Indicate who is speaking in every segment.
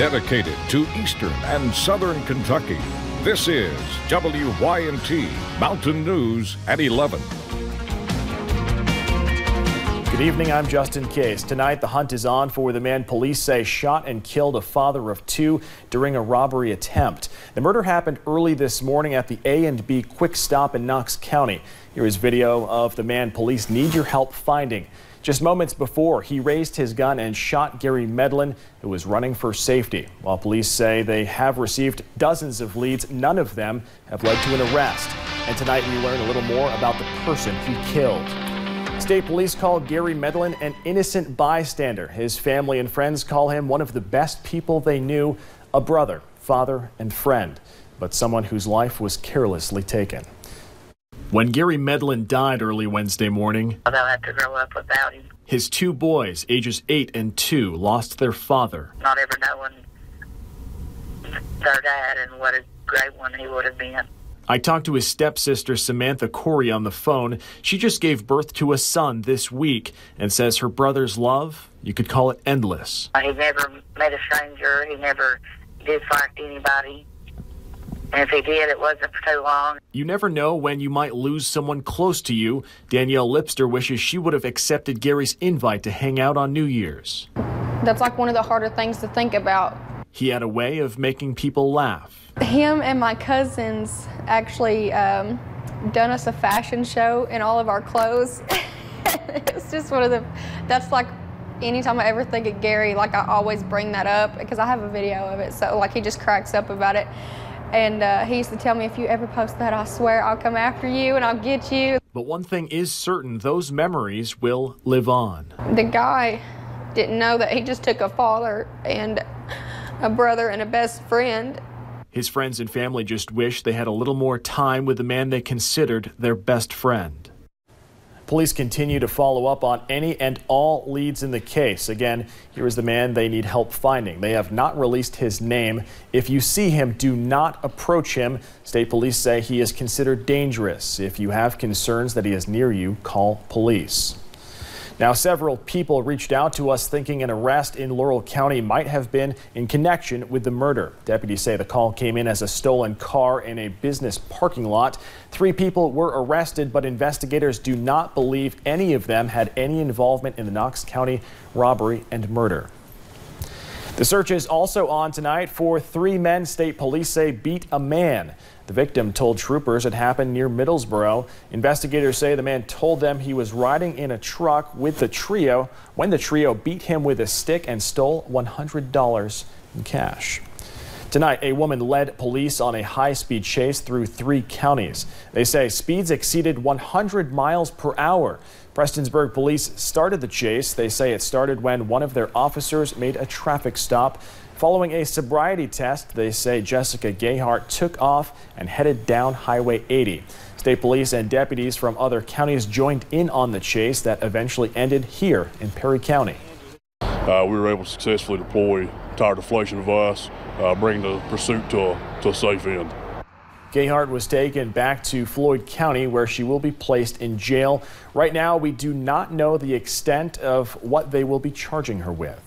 Speaker 1: Dedicated to Eastern and Southern Kentucky, this is WYNT Mountain News at 11.
Speaker 2: Good evening, I'm Justin Case. Tonight, the hunt is on for the man police say shot and killed a father of two during a robbery attempt. The murder happened early this morning at the A&B Quick Stop in Knox County. Here is video of the man police need your help finding. Just moments before, he raised his gun and shot Gary Medlin, who was running for safety. While police say they have received dozens of leads, none of them have led to an arrest. And tonight we learn a little more about the person he killed. State police called Gary Medlin an innocent bystander. His family and friends call him one of the best people they knew, a brother, father, and friend, but someone whose life was carelessly taken. When Gary Medlin died early Wednesday morning,
Speaker 3: they'll have to grow up without him.
Speaker 2: His two boys, ages 8 and 2, lost their father.
Speaker 3: Not ever knowing their dad and what a great one he would have been.
Speaker 2: I talked to his stepsister Samantha Corey on the phone. She just gave birth to a son this week and says her brother's love, you could call it endless.
Speaker 3: He never met a stranger. He never disliked anybody. And if he did, it wasn't for too long.
Speaker 2: You never know when you might lose someone close to you. Danielle Lipster wishes she would have accepted Gary's invite to hang out on New Year's.
Speaker 4: That's like one of the harder things to think about.
Speaker 2: He had a way of making people laugh.
Speaker 4: Him and my cousins actually done us a fashion show in all of our clothes. It's just one of the, that's like, anytime I ever think of Gary, like I always bring that up because I have a video of it. So like he just cracks up about it. And he used to tell me, if you ever post that, I swear I'll come after you and I'll get you.
Speaker 2: But one thing is certain, those memories will live on.
Speaker 4: The guy didn't know that he just took a father and a brother and a best friend.
Speaker 2: His friends and family just wish they had a little more time with the man they considered their best friend. Police continue to follow up on any and all leads in the case. Again, here is the man they need help finding. They have not released his name. If you see him, do not approach him. State police say he is considered dangerous. If you have concerns that he is near you, call police. Now, several people reached out to us thinking an arrest in Laurel County might have been in connection with the murder. Deputies say the call came in as a stolen car in a business parking lot. 3 people were arrested, but investigators do not believe any of them had any involvement in the Knox County robbery and murder. The search is also on tonight for 3 men state police say beat a man. The victim told troopers it happened near Middlesboro. Investigators say the man told them he was riding in a truck with the trio when the trio beat him with a stick and stole $100 in cash. Tonight, a woman led police on a high-speed chase through 3 counties. They say speeds exceeded 100 miles per hour. Prestonsburg police started the chase. They say it started when one of their officers made a traffic stop. Following a sobriety test, they say Jessica Gayhart took off and headed down Highway 80. State police and deputies from other counties joined in on the chase that eventually ended here in Perry County.
Speaker 5: We were able to successfully deploy tire deflation device, bring the pursuit to a safe end.
Speaker 2: Gayhart was taken back to Floyd County, where she will be placed in jail. Right now, we do not know the extent of what they will be charging her with.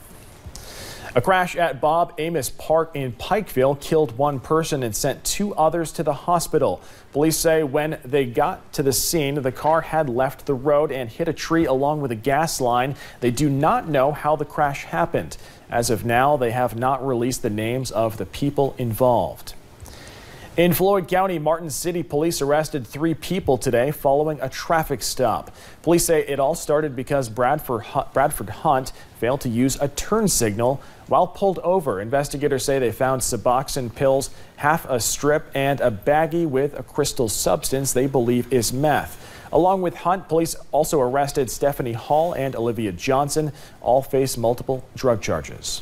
Speaker 2: A crash at Bob Amos Park in Pikeville killed 1 person and sent 2 others to the hospital. Police say when they got to the scene, the car had left the road and hit a tree along with a gas line. They do not know how the crash happened. As of now, they have not released the names of the people involved. In Floyd County, Martin City police arrested 3 people today following a traffic stop. Police say it all started because Bradford Hunt failed to use a turn signal while pulled over. Investigators say they found Suboxone pills, half a strip, and a baggie with a crystal substance they believe is meth. Along with Hunt, police also arrested Stephanie Hall and Olivia Johnson. All face multiple drug charges.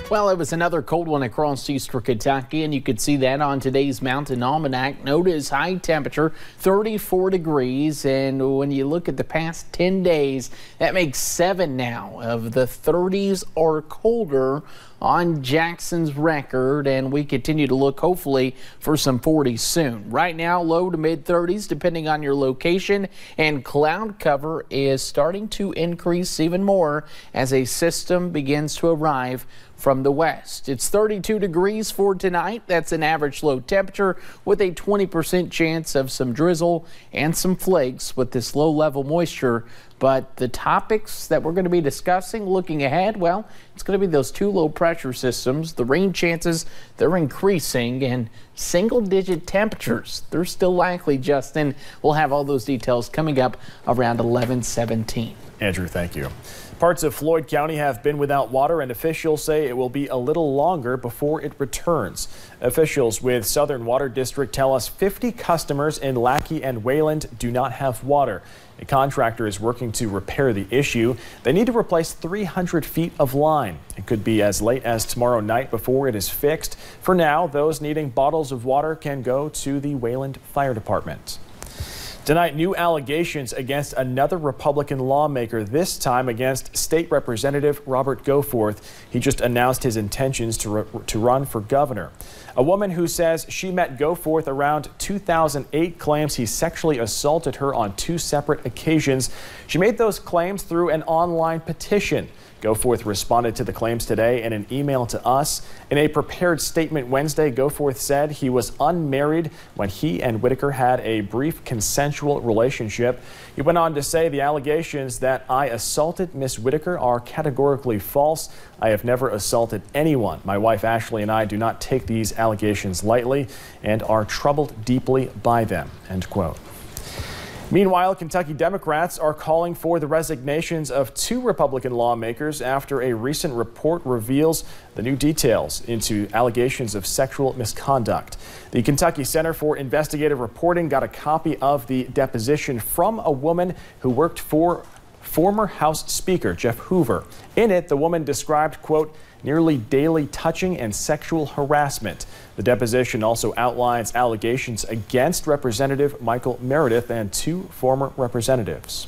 Speaker 6: Well, it was another cold one across eastern Kentucky, and you could see that on today's Mountain Almanac. Notice high temperature 34 degrees, and when you look at the past 10 days, that makes 7 now of the 30s or colder on Jackson's record, and we continue to look hopefully for some 40s soon. Right now, low to mid 30s depending on your location, and cloud cover is starting to increase even more as a system begins to arrive from the west. It's 32 degrees for tonight. That's an average low temperature with a 20% chance of some drizzle and some flakes with this low level moisture. But the topics that we're going to be discussing looking ahead, well, it's going to be those two low pressure systems. The rain chances, they're increasing, and single digit temperatures, they're still likely, Justin. We'll have all those details coming up around 11:17.
Speaker 2: Andrew, thank you. Parts of Floyd County have been without water, and officials say it will be a little longer before it returns. Officials with Southern Water District tell us 50 customers in Lackey and Wayland do not have water. A contractor is working to repair the issue. They need to replace 300 feet of line. It could be as late as tomorrow night before it is fixed. For now, those needing bottles of water can go to the Wayland Fire Department. Tonight, new allegations against another Republican lawmaker, this time against State Representative Robert Goforth. He just announced his intentions to run for governor. A woman who says she met Goforth around 2008 claims he sexually assaulted her on 2 separate occasions. She made those claims through an online petition. Goforth responded to the claims today in an email to us. In a prepared statement Wednesday, Goforth said he was unmarried when he and Whitaker had a brief consensual relationship. He went on to say the allegations that I assaulted Miss Whitaker are categorically false. I have never assaulted anyone. My wife Ashley and I do not take these allegations lightly and are troubled deeply by them, end quote. Meanwhile, Kentucky Democrats are calling for the resignations of 2 Republican lawmakers after a recent report reveals the new details into allegations of sexual misconduct. The Kentucky Center for Investigative Reporting got a copy of the deposition from a woman who worked for former House Speaker Jeff Hoover. In it, the woman described, quote, nearly daily touching and sexual harassment. The deposition also outlines allegations against Representative Michael Meredith and 2 former representatives.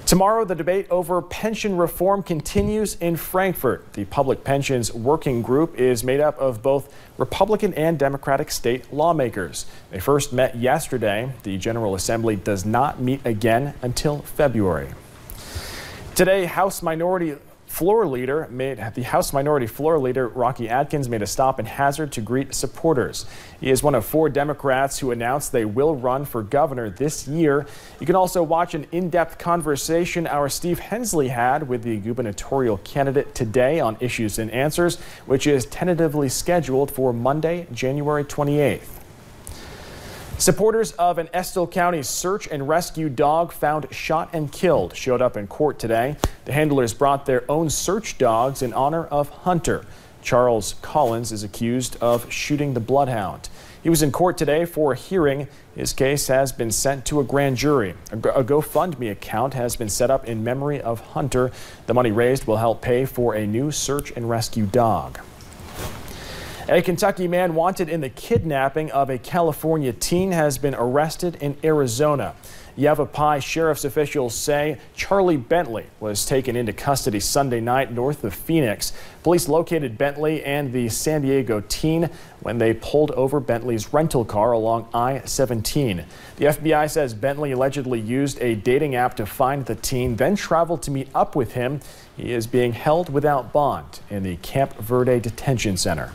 Speaker 2: Tomorrow, the debate over pension reform continues in Frankfort. The Public Pensions Working Group is made up of both Republican and Democratic state lawmakers. They first met yesterday. The General Assembly does not meet again until February. Today, House Minority Floor Leader Rocky Adkins made a stop in Hazard to greet supporters. He is one of 4 Democrats who announced they will run for governor this year. You can also watch an in-depth conversation our Steve Hensley had with the gubernatorial candidate today on Issues and Answers, which is tentatively scheduled for Monday, January 28th. Supporters of an Estill County search and rescue dog found shot and killed showed up in court today. The handlers brought their own search dogs in honor of Hunter. Charles Collins is accused of shooting the bloodhound. He was in court today for a hearing. His case has been sent to a grand jury. A GoFundMe account has been set up in memory of Hunter. The money raised will help pay for a new search and rescue dog. A Kentucky man wanted in the kidnapping of a California teen has been arrested in Arizona. Yavapai Sheriff's officials say Charlie Bentley was taken into custody Sunday night north of Phoenix. Police located Bentley and the San Diego teen when they pulled over Bentley's rental car along I-17. The FBI says Bentley allegedly used a dating app to find the teen, then traveled to meet up with him. He is being held without bond in the Camp Verde Detention Center.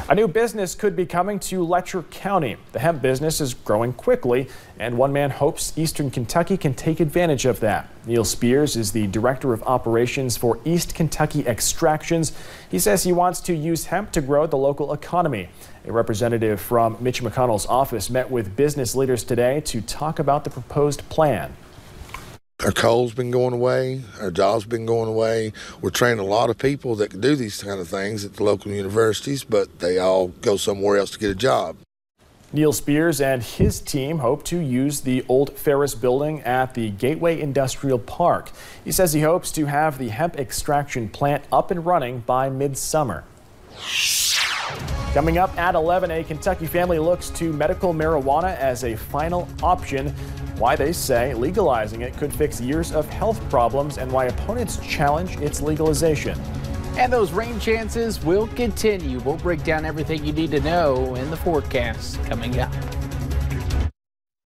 Speaker 2: A new business could be coming to Letcher County. The hemp business is growing quickly, and one man hopes Eastern Kentucky can take advantage of that. Neil Spears is the Director of Operations for East Kentucky Extractions. He says he wants to use hemp to grow the local economy. A representative from Mitch McConnell's office met with business leaders today to talk about the proposed plan.
Speaker 7: Our coal's been going away. Our jobs been going away. We're training a lot of people that can do these kind of things at the local universities, but they all go somewhere else to get a job.
Speaker 2: Neil Spears and his team hope to use the old Ferris building at the Gateway Industrial Park. He says he hopes to have the hemp extraction plant up and running by midsummer. Coming up at 11, a Kentucky family looks to medical marijuana as a final option. Why they say legalizing it could fix years of health problems and why opponents challenge its legalization.
Speaker 6: And those rain chances will continue. We'll break down everything you need to know in the forecast coming up.